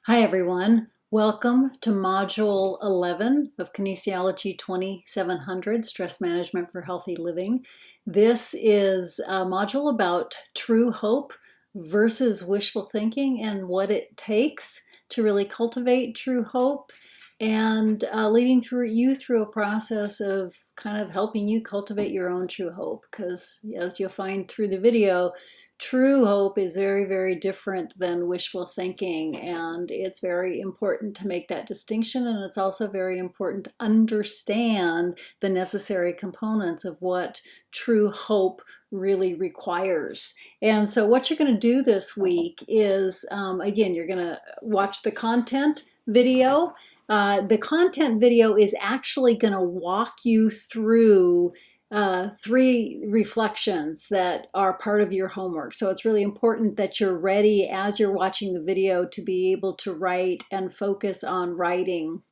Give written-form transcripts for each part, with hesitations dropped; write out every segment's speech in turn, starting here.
Hi everyone, welcome to Module 11 of Kinesiology 2700, Stress Management for Healthy Living. This is a module about true hope versus wishful thinking and what it takes to really cultivate true hope, and leading you through a process of kind of helping you cultivate your own true hope, because as you'll find through the video, true hope is very, very different than wishful thinking, and it's very important to make that distinction, and it's also very important to understand the necessary components of what true hope really requires. And so what you're going to do this week is, again, you're going to watch the content video. The content video is actually going to walk you through 3 reflections that are part of your homework. So it's really important that you're ready as you're watching the video to be able to write and focus on writing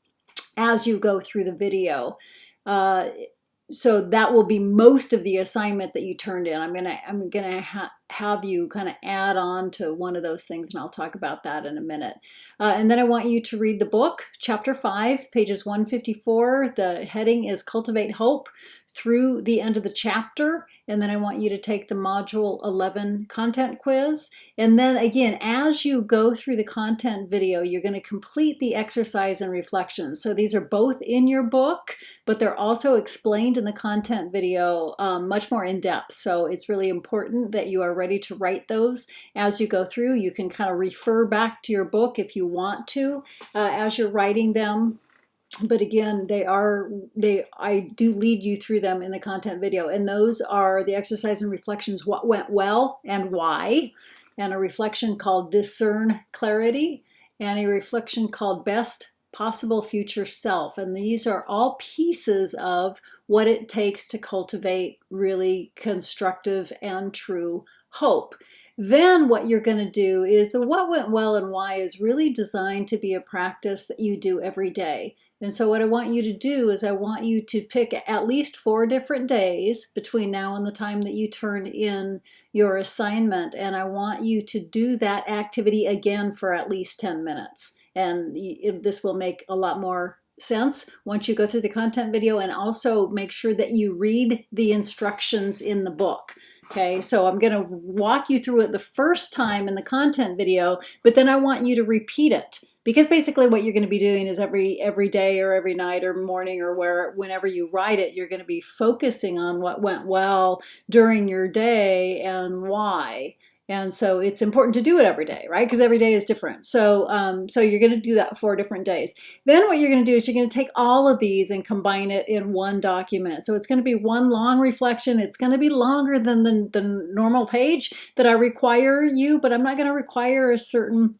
as you go through the video. So that will be most of the assignment that you turned in. I'm gonna have you kind of add on to one of those things, and I'll talk about that in a minute. And then I want you to read the book, chapter 5, pages 154. The heading is Cultivate Hope, through the end of the chapter. And then I want you to take the Module 11 content quiz. And then again, as you go through the content video, you're going to complete the exercise and reflections. So these are both in your book, but they're also explained in the content video much more in depth. So it's really important that you are ready to write those as you go through. You can kind of refer back to your book if you want to as you're writing them. But again, I do lead you through them in the content video, and those are the exercise and reflections: what went well and why, and a reflection called Discern Clarity, and a reflection called Best Possible Future Self. And these are all pieces of what it takes to cultivate really constructive and true hope. Then what you're going to do is the what went well and why is really designed to be a practice that you do every day. And so what I want you to do is I want you to pick at least 4 different days between now and the time that you turn in your assignment. And I want you to do that activity again for at least 10 minutes. And this will make a lot more sense once you go through the content video, and also make sure that you read the instructions in the book. Okay, so I'm going to walk you through it the first time in the content video, but then I want you to repeat it. Because basically what you're going to be doing is every day or every night or morning or whenever you write it, you're going to be focusing on what went well during your day and why. And so it's important to do it every day, right? Because every day is different. So you're going to do that 4 different days. Then what you're going to do is you're going to take all of these and combine it in one document. So it's going to be one long reflection. It's going to be longer than the normal page that I require you, but I'm not going to require a certain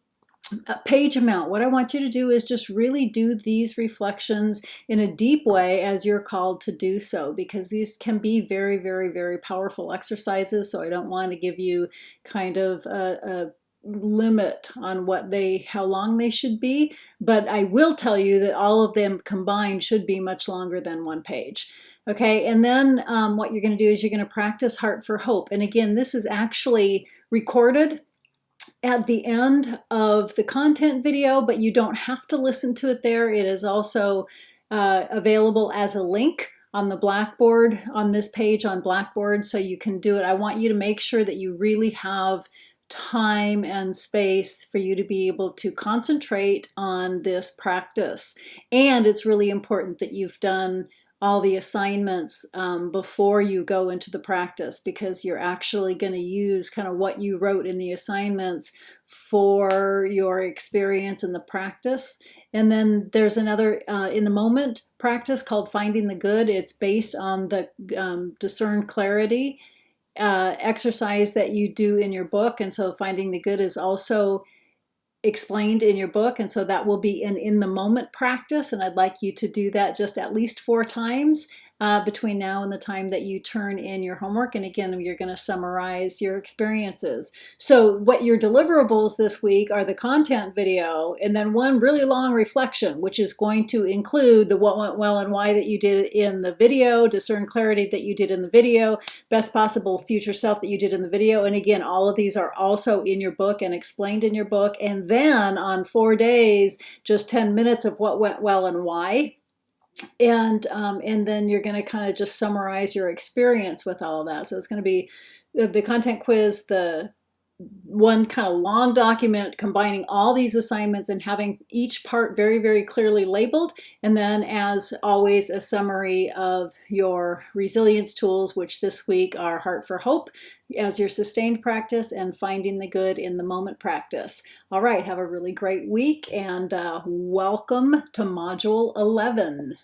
page amount. What I want you to do is just really do these reflections in a deep way as you're called to do so, because these can be very, very, very powerful exercises. So I don't want to give you kind of a limit on how long they should be, but I will tell you that all of them combined should be much longer than 1 page. Okay, and then what you're going to do is you're going to practice Heart for Hope. And again, this is actually recorded at the end of the content video, but you don't have to listen to it there. It is also available as a link on the Blackboard, on this page on Blackboard, so you can do it. I want you to make sure that you really have time and space for you to be able to concentrate on this practice. And it's really important that you've done all the assignments before you go into the practice, because you're actually going to use kind of what you wrote in the assignments for your experience in the practice. And then there's another in the moment practice called Finding the Good. It's based on the Discern Clarity exercise that you do in your book. And so Finding the Good is also explained in your book, and so that will be an in the moment practice, and I'd like you to do that just at least 4 times between now and the time that you turn in your homework. And again, you're going to summarize your experiences. So what your deliverables this week are the content video and then one really long reflection, which is going to include the what went well and why that you did in the video, discern clarity that you did in the video, best possible future self that you did in the video. And again, all of these are also in your book and explained in your book. And then on 4 days, just 10 minutes of what went well and why. And then you're going to kind of just summarize your experience with all of that. So it's going to be the content quiz, the one kind of long document combining all these assignments and having each part very, very clearly labeled. And then, as always, a summary of your resilience tools, which this week are Heart for Hope as your sustained practice and Finding the Good in the Moment practice. All right, have a really great week and welcome to Module 11.